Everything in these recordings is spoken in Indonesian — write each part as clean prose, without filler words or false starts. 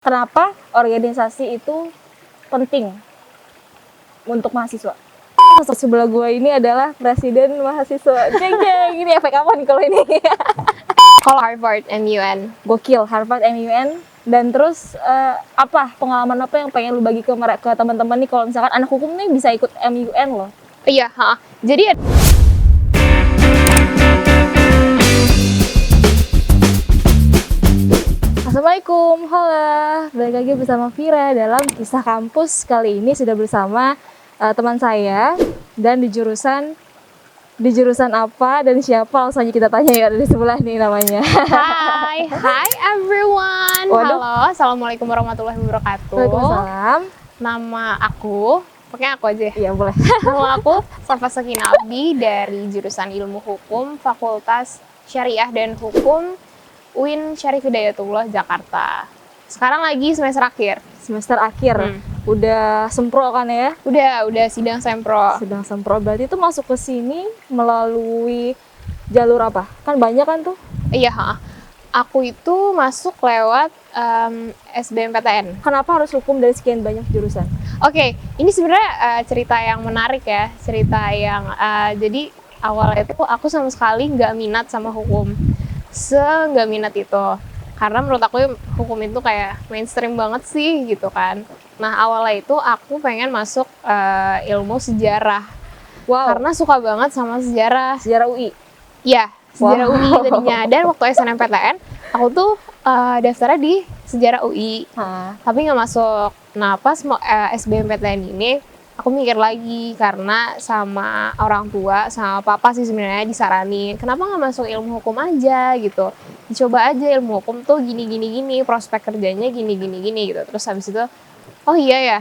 Kenapa organisasi itu penting untuk mahasiswa? Sebelah gue ini adalah presiden mahasiswa. Jeng jeng, ini efek apa nih kalau ini? Kalau Harvard MUN. Gokil, Harvard MUN. Dan terus apa pengalaman apa yang pengen lu bagi ke teman-teman nih kalau misalkan anak hukum nih bisa ikut MUN loh? Iya, jadi Assalamualaikum, halo, balik lagi bersama Vira dalam kisah kampus. Kali ini sudah bersama teman saya dan di jurusan apa dan siapa, langsung aja kita tanya ya, ada di sebelah nih namanya. Hi everyone. Waduh. Halo, assalamualaikum warahmatullahi wabarakatuh. Waalaikumsalam. Nama aku, pokoknya aku aja. Iya boleh. Nama aku Safa Sakinah Abdi dari jurusan Ilmu Hukum, Fakultas Syariah dan Hukum, UIN Syarif Hidayatullah, Jakarta. Sekarang lagi semester akhir. Semester akhir. Udah sempro kan ya? Udah sidang sempro. Sedang sempro, berarti itu masuk ke sini melalui jalur apa? Kan banyak kan tuh? Iya, aku itu masuk lewat SBMPTN. Kenapa harus hukum dari sekian banyak jurusan? Oke, ini sebenarnya cerita yang menarik ya. Cerita yang jadi awalnya itu aku sama sekali nggak minat sama hukum. Nggak minat itu. Karena menurut aku hukum itu kayak mainstream banget sih gitu kan. Nah awalnya itu aku pengen masuk ilmu sejarah. Wow. Karena suka banget sama sejarah. Sejarah UI? Ya, sejarah Wow. UI tadinya. Dan waktu SNMPTN, aku tuh daftarnya di sejarah UI. Tapi nggak masuk. Nah pas mau SBMPTN ini, aku mikir lagi karena sama orang tua, sama papa sih sebenarnya disaranin, kenapa nggak masuk ilmu hukum aja gitu, dicoba aja ilmu hukum tuh gini, prospek kerjanya gini gitu. Terus habis itu, oh iya ya,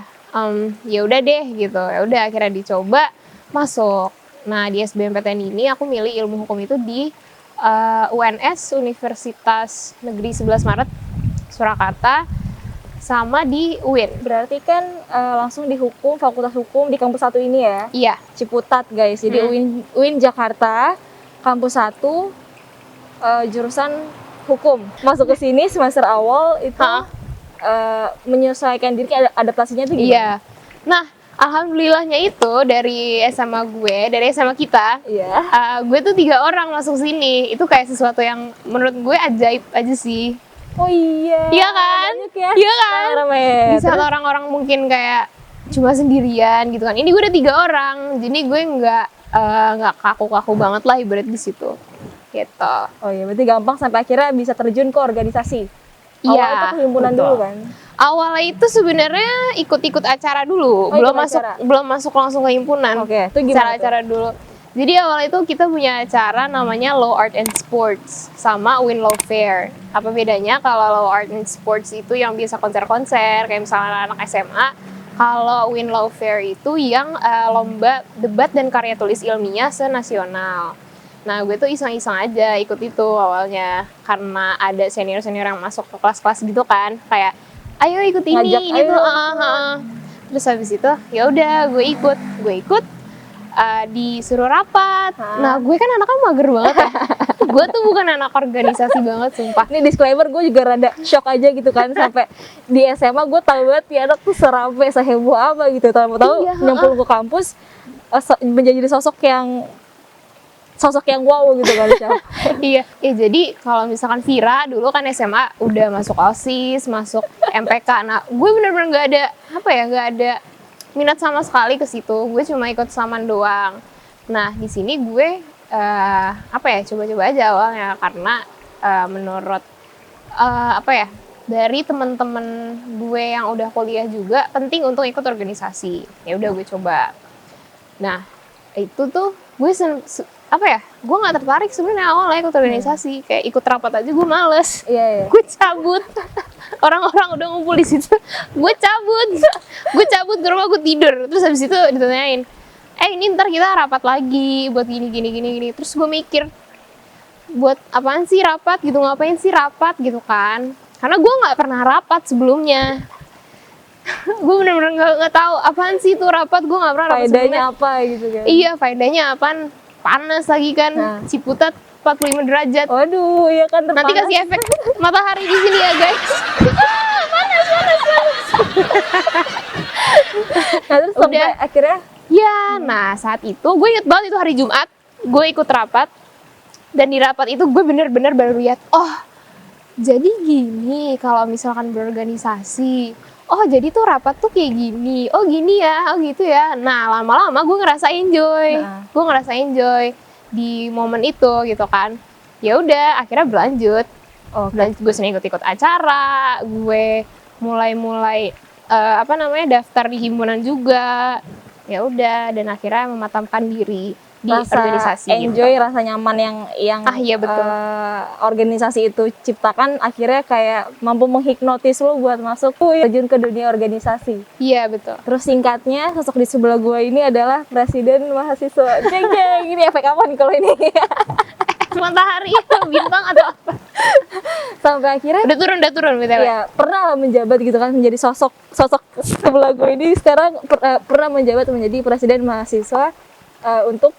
ya udah deh gitu, ya udah akhirnya dicoba masuk. Nah di SBMPTN ini aku milih ilmu hukum itu di UNS Universitas Negeri 11 Maret Surakarta, sama di UIN. Berarti kan langsung di hukum, fakultas hukum di kampus 1 ini ya? Iya. Ciputat guys, jadi UIN Jakarta, kampus 1, jurusan hukum. Masuk ke sini semester awal itu menyesuaikan diri, adaptasinya tuh gimana? Iya. Nah, alhamdulillahnya itu dari SMA kita, gue tuh 3 orang masuk sini. Itu kayak sesuatu yang menurut gue ajaib aja sih. Oh iya. Iya kan? Ya? Iya kan? Rame. Di saat orang-orang mungkin kayak cuma sendirian gitu kan. Ini gue udah 3 orang. Jadi gue nggak kaku-kaku banget lah ibarat di situ. Gitu. Oh iya, berarti gampang sampai akhirnya bisa terjun ke organisasi. Iya. Awalnya itu himpunan dulu kan? Awalnya itu sebenarnya ikut-ikut acara dulu. Belum masuk langsung ke himpunan. Oke, itu gimana? Acara dulu. Jadi awal itu kita punya acara namanya Law Art and Sports sama UIN Law Fair. Apa bedanya? Kalau Law Art and Sports itu yang biasa konser-konser kayak misalnya anak SMA. Kalau UIN Law Fair itu yang lomba debat dan karya tulis ilmiah senasional. Nah gue tuh iseng-iseng aja ikut itu awalnya karena ada senior-senior yang masuk ke kelas-kelas gitu kan, kayak ayo ikut ini tuh. Terus habis itu ya udah gue ikut. Disuruh rapat. Nah gue kan anaknya mager banget ya. Gue tuh bukan anak organisasi banget sumpah. Ini disclaimer, gue juga rada shock aja gitu kan. Sampai di SMA gue tahu banget ya anak tuh serame, seheboh apa gitu. Tahu nyemplung ke kampus menjadi sosok yang wow gitu kan. Iya, jadi kalau misalkan Vira dulu kan SMA udah masuk OSIS, masuk MPK. Nah gue bener-bener nggak ada minat sama sekali ke situ. Gue cuma ikut saman doang. Nah di sini gue coba-coba aja awalnya karena menurut dari teman-teman gue yang udah kuliah juga penting untuk ikut organisasi. Ya udah gue coba. Nah itu tuh gue gue nggak tertarik sebenarnya awalnya ikut organisasi. Kayak ikut rapat aja gue males. Iya. Gue cabut. Orang-orang udah ngumpul di situ, gue cabut ke rumah, gue tidur. Terus habis itu ditanyain, ini ntar kita rapat lagi buat gini. Terus gue mikir, buat apaan sih rapat gitu, ngapain sih rapat gitu kan? Karena gue nggak pernah rapat sebelumnya. Gue bener-bener nggak tahu apaan sih itu rapat, gue nggak pernah rapat sebelumnya. Faedahnya apa gitu kan? Iya, faedahnya apaan? Panas lagi kan, Ciputat 45 derajat. Waduh, ya kan terpanas. Nanti kasih efek matahari di sini ya guys. Panas. Nah, terus sampai Udah. akhirnya Ya, nah saat itu gue inget banget itu hari Jumat, gue ikut rapat, dan di rapat itu gue bener-bener baru lihat, oh jadi gini kalau misalkan berorganisasi, oh jadi tuh rapat tuh kayak gini, oh gini ya, oh gitu ya. Nah lama-lama gue ngerasa enjoy, di momen itu gitu kan. Ya udah, akhirnya berlanjut, gue sering ikut-ikut acara, gue mulai daftar di himpunan juga. Ya udah, dan akhirnya mematamkan diri di rasa organisasi enjoy, gitu. rasa nyaman yang Iya betul. organisasi itu ciptakan akhirnya kayak mampu menghipnotis lo buat masuk terjun ke dunia organisasi. Iya betul. Terus singkatnya, sosok di sebelah gua ini adalah presiden mahasiswa. Jeng jeng, ini efek apa nih kalau ini? Matahari, bintang atau apa? Sampai akhirnya Udah turun BTW. ya pernah menjabat gitu kan, menjadi sosok sebelah gue ini sekarang pernah menjabat menjadi presiden mahasiswa untuk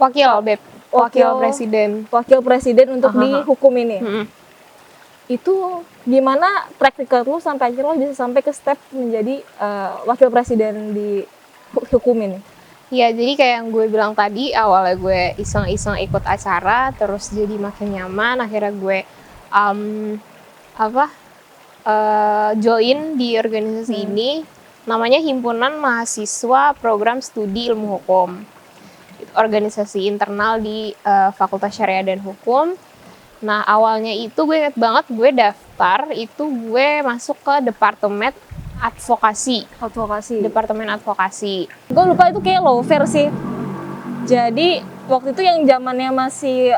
Wakil presiden untuk di hukum ini. Mm-mm. Itu gimana praktikal lu sampai akhirnya lo bisa sampai ke step menjadi wakil presiden di hukum ini? Ya, jadi kayak yang gue bilang tadi, awalnya gue iseng-iseng ikut acara, terus jadi makin nyaman, akhirnya gue join di organisasi ini, namanya Himpunan Mahasiswa Program Studi Ilmu Hukum. Organisasi internal di Fakultas Syariah dan Hukum. Nah, awalnya itu gue inget banget, gue daftar, itu gue masuk ke Departemen Advokasi. Departemen Advokasi. Gue lupa itu kayak low fair sih. Jadi waktu itu yang zamannya masih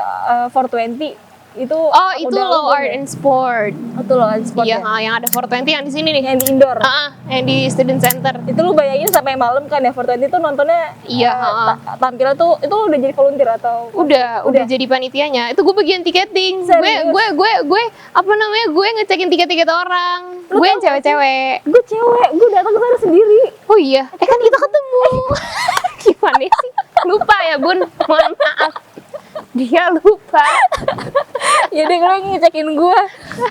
420 itu Itu Law Art and Sport. Itu Law Art and Sport. Iya, Ya? yang ada 420 yang di sini nih. Yang di indoor. Yang di Student Center. Itu lu bayangin sampai malam kan ya 420 itu nontonnya. Iya, tampilnya tuh itu lu udah jadi volunteer atau udah jadi panitianya. Itu gue bagian tiketing. Serius? Gue ngecekin tiket-tiket orang. Gue yang cewek-cewek. Gue cewek, gue datang ke sana sendiri. Oh iya, kan kita ketemu. Gimana sih? Lupa ya Bun, mohon maaf. Dia lupa. Ya deh, lo ngecekin gue.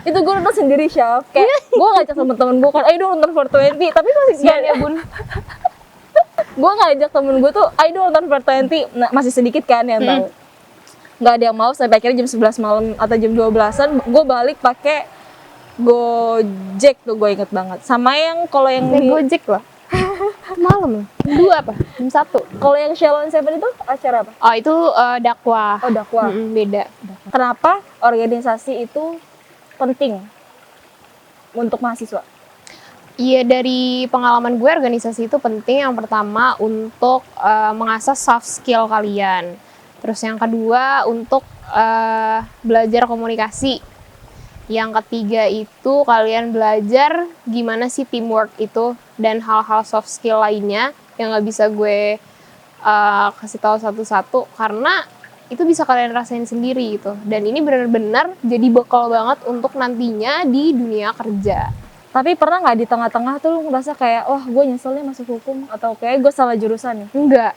Itu gue nonton sendiri, Syaf. Kayak gue ngajak temen-temen gue kan, ayo dong nonton 420. Tapi masih Sian ya Bun. Gue ngajak temen gue tuh, ayo dong nonton 420. Nah, masih sedikit kan yang tahu. Nggak ada yang mau, sampai akhirnya jam 11 malam atau jam 12-an gue balik pakai Gojek tuh, gue inget banget. Sama yang kalau yang Gojek lah. Malam 2 apa? Jam 1. Kalau yang Shalom Seven itu acara apa? Oh, itu dakwah. Oh, dakwah. Beda. Kenapa organisasi itu penting untuk mahasiswa? Iya, dari pengalaman gue organisasi itu penting. Yang pertama untuk mengasah soft skill kalian. Terus yang kedua untuk belajar komunikasi. Yang ketiga itu kalian belajar gimana sih teamwork itu dan hal-hal soft skill lainnya yang nggak bisa gue kasih tahu satu-satu karena itu bisa kalian rasain sendiri gitu. Dan ini benar-benar jadi bekal banget untuk nantinya di dunia kerja. Tapi pernah nggak di tengah-tengah tuh lu ngerasa kayak, wah gue nyeselnya masuk hukum atau kayak gue salah jurusan nih? Enggak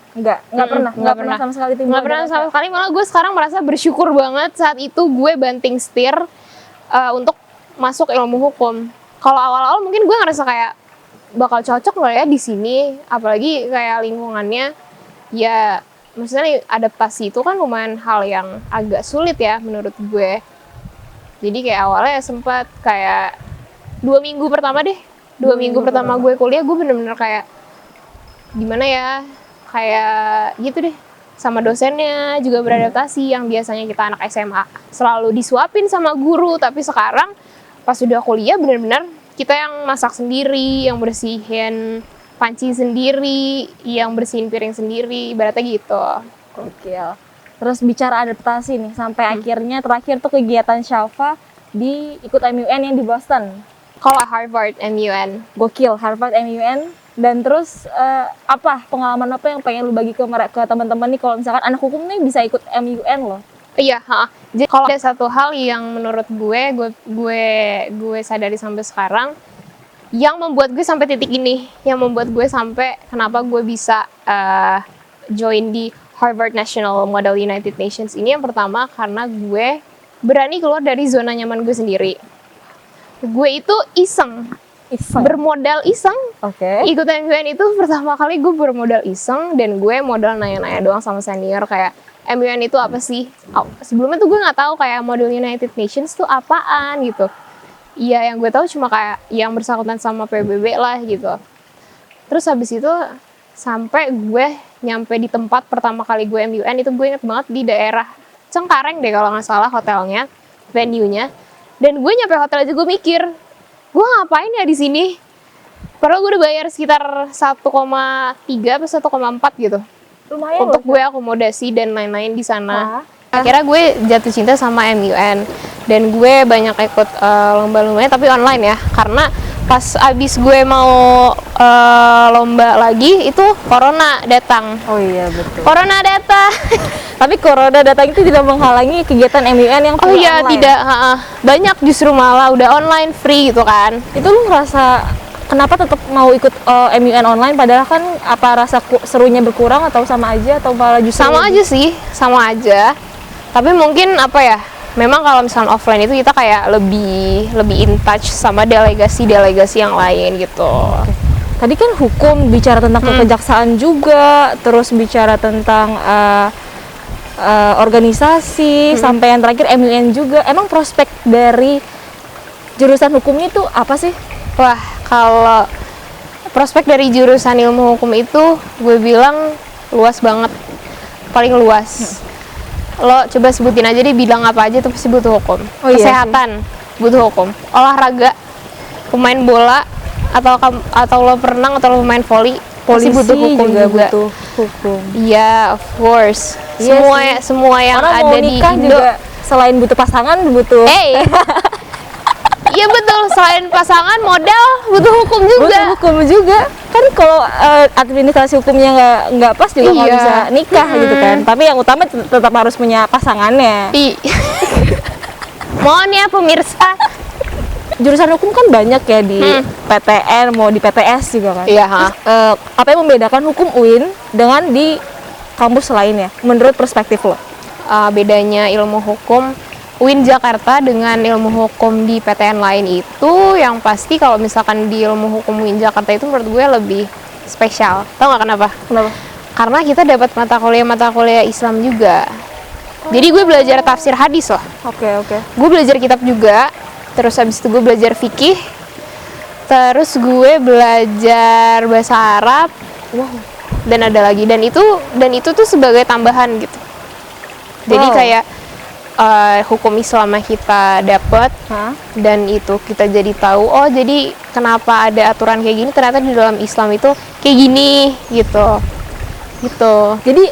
Nggak pernah sama sekali. Nggak pernah sama sekali, malah gue sekarang merasa bersyukur banget saat itu gue banting setir untuk masuk ilmu hukum. Kalau awal-awal mungkin gue ngerasa kayak bakal cocok loh ya di sini, apalagi kayak lingkungannya ya, maksudnya adaptasi itu kan lumayan hal yang agak sulit ya menurut gue. Jadi kayak awalnya sempat kayak 2 minggu pertama gue kuliah, gue bener-bener kayak gimana ya, kayak gitu deh. Sama dosennya juga beradaptasi, yang biasanya kita anak SMA selalu disuapin sama guru, tapi sekarang pas sudah kuliah bener-bener kita yang masak sendiri, yang bersihin panci sendiri, yang bersihin piring sendiri, ibaratnya gitu. Gokil. Terus bicara adaptasi nih, sampai akhirnya terakhir tuh kegiatan Syafa di ikut MUN yang di Boston. Kalau Harvard MUN. Gokil, Harvard MUN. Dan terus apa pengalaman apa yang pengen lu bagi ke teman-teman nih kalau misalkan anak hukum nih bisa ikut MUN loh? Iya, jadi kalau ada satu hal yang menurut gue sadari sampai sekarang, yang membuat gue sampai titik ini, yang membuat gue sampai kenapa gue bisa join di Harvard National Model United Nations ini, yang pertama karena gue berani keluar dari zona nyaman gue sendiri. Gue itu iseng bermodal iseng. Oke. Ikut MUN itu pertama kali gue bermodal iseng, dan gue modal nanya-nanya doang sama senior kayak MUN itu apa sih. Sebelumnya tuh gue nggak tahu kayak model United Nations tuh apaan gitu. Iya, yang gue tahu cuma kayak yang bersangkutan sama PBB lah gitu. Terus habis itu sampai gue nyampe di tempat pertama kali gue MUN itu, gue inget banget di daerah Cengkareng deh kalau nggak salah hotelnya, venue-nya. Dan gue nyampe hotel aja gue mikir, gue ngapain ya di sini? Padahal gue udah bayar sekitar 1,3 atau 1,4 gitu. Lumayan untuk loh. gue akomodasi dan lain-lain di sana. Akhirnya gue jatuh cinta sama MUN, dan gue banyak ikut lomba-lombanya tapi online ya, karena pas abis gue mau lomba lagi itu corona datang. Oh iya betul. Corona datang. Tapi corona datang itu tidak menghalangi kegiatan MUN yang Oh iya, online. tidak. Banyak justru malah udah online free gitu kan. Itu lu ngerasa kenapa tetap mau ikut MUN online, padahal kan apa rasa serunya berkurang atau sama aja, atau malah justru Sama aja sih, sama aja. Tapi mungkin apa ya, memang kalau misalnya offline itu kita kayak lebih in touch sama delegasi yang lain gitu. Tadi kan hukum bicara tentang kekejaksaan juga, terus bicara tentang organisasi, sampai yang terakhir MUN juga. Emang prospek dari jurusan hukumnya itu apa sih? Wah, kalau prospek dari jurusan ilmu hukum itu gue bilang luas banget, paling luas. Lo coba sebutin aja deh bidang apa aja tuh pasti butuh hukum. Oh, iya Kesehatan butuh hukum, olahraga, pemain bola, atau lo perenang atau lo pemain voli, pasti butuh hukum juga. butuh hukum. Iya, of course. Iya Semua yang Karena ada mau di nikah Indo. juga selain butuh pasangan butuh Iya betul, selain pasangan modal butuh hukum juga. butuh hukum juga. Kan kalau administrasi hukumnya nggak pas juga nggak Iya. bisa nikah gitu kan. Tapi yang utama tetap harus punya pasangannya. Mohon ya pemirsa. Jurusan hukum kan banyak ya di PTN, mau di PTS juga kan. Iya, Terus, apa yang membedakan hukum UIN dengan di kampus lainnya menurut perspektif lo? Bedanya ilmu hukum UIN Jakarta dengan ilmu hukum di PTN lain itu, yang pasti kalau misalkan di ilmu hukum UIN Jakarta itu menurut gue lebih spesial. Tahu nggak kenapa? Kenapa? Karena kita dapat mata kuliah Islam juga. Jadi gue belajar tafsir hadis loh. Oke. Gue belajar kitab juga. Terus habis itu gue belajar fikih. Terus gue belajar bahasa Arab. Wow. Dan ada lagi, dan itu tuh sebagai tambahan gitu. Jadi Wow. kayak hukum Islam yang kita dapat, dan itu kita jadi tahu, oh jadi kenapa ada aturan kayak gini, ternyata di dalam Islam itu kayak gini gitu. Jadi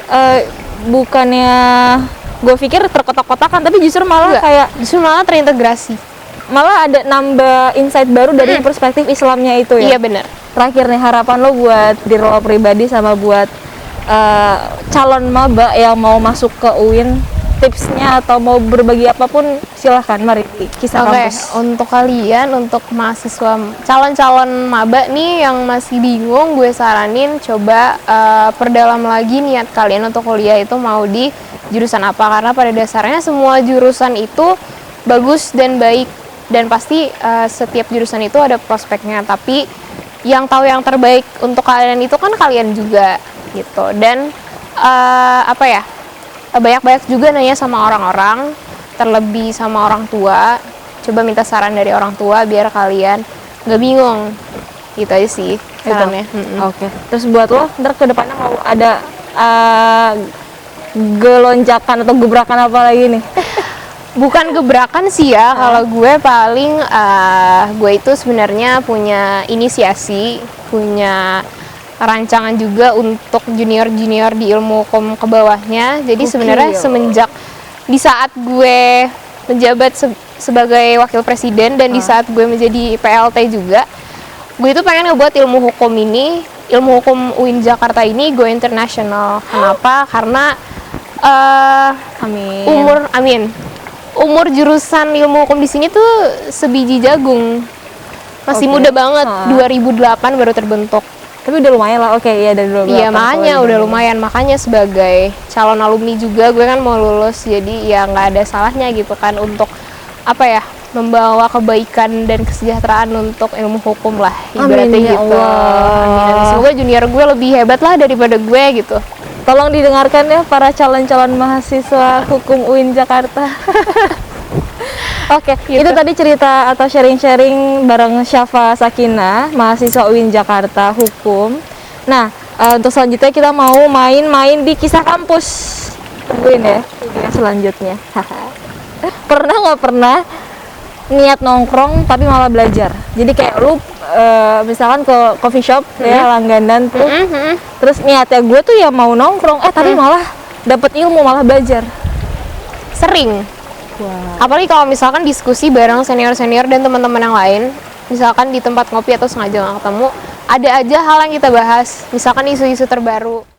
bukannya gue pikir terkotak-kotakan, tapi justru malah Enggak, kayak justru malah terintegrasi. malah ada nambah insight baru dari perspektif Islamnya itu ya. Iya benar. Terakhir nih, harapan lo buat diri lo pribadi sama buat calon maba yang mau masuk ke UIN, tipsnya atau mau berbagi apapun silahkan, mari di kisah Oke, kampus. untuk kalian, untuk mahasiswa calon-calon maba nih yang masih bingung, gue saranin coba perdalam lagi niat kalian untuk kuliah itu mau di jurusan apa, karena pada dasarnya semua jurusan itu bagus dan baik, dan pasti setiap jurusan itu ada prospeknya, tapi yang tahu yang terbaik untuk kalian itu kan kalian juga gitu. Dan banyak-banyak juga nanya sama orang-orang, terlebih sama orang tua. Coba minta saran dari orang tua biar kalian nggak bingung. Gitu aja sih sarannya. Oke. Terus buat lo ntar ke depannya mau ada gelonjakan atau gebrakan apa lagi nih? Bukan gebrakan sih ya, kalau gue paling gue itu sebenarnya punya inisiasi, punya rancangan juga untuk junior-junior di ilmu hukum ke bawahnya. Jadi sebenarnya semenjak di saat gue menjabat sebagai wakil presiden dan di saat gue menjadi PLT juga, gue itu pengen ngebuat ilmu hukum UIN Jakarta ini go international. Kenapa? Karena umur jurusan ilmu hukum di sini tuh sebiji jagung, masih muda banget. 2008 baru terbentuk. Tapi udah lumayan lah. Oke, iya dari 2008. Iya, makanya udah lumayan. Makanya sebagai calon alumni juga gue kan mau lulus, jadi ya nggak ada salahnya gitu kan untuk membawa kebaikan dan kesejahteraan untuk ilmu hukum lah, Amin, ibaratnya ya gitu. Allah. Amin, amin. Semoga junior gue lebih hebat lah daripada gue gitu. Tolong didengarkan ya para calon-calon mahasiswa hukum UIN Jakarta. Oke, Gitu. itu tadi cerita atau sharing-sharing bareng Syafa Sakina, mahasiswa UIN Jakarta hukum. Nah, untuk selanjutnya kita mau main-main di kisah kampus UIN ya. Video selanjutnya. Pernah nggak pernah niat nongkrong tapi malah belajar? Jadi kayak lu misalkan ke coffee shop ya, langganan tuh. Terus niatnya gue tuh ya mau nongkrong, tapi malah dapet ilmu, malah belajar. Sering. Wow. Apalagi kalau misalkan diskusi bareng senior-senior dan teman-teman yang lain, misalkan di tempat ngopi atau sengaja nggak ketemu, ada aja hal yang kita bahas, misalkan isu-isu terbaru.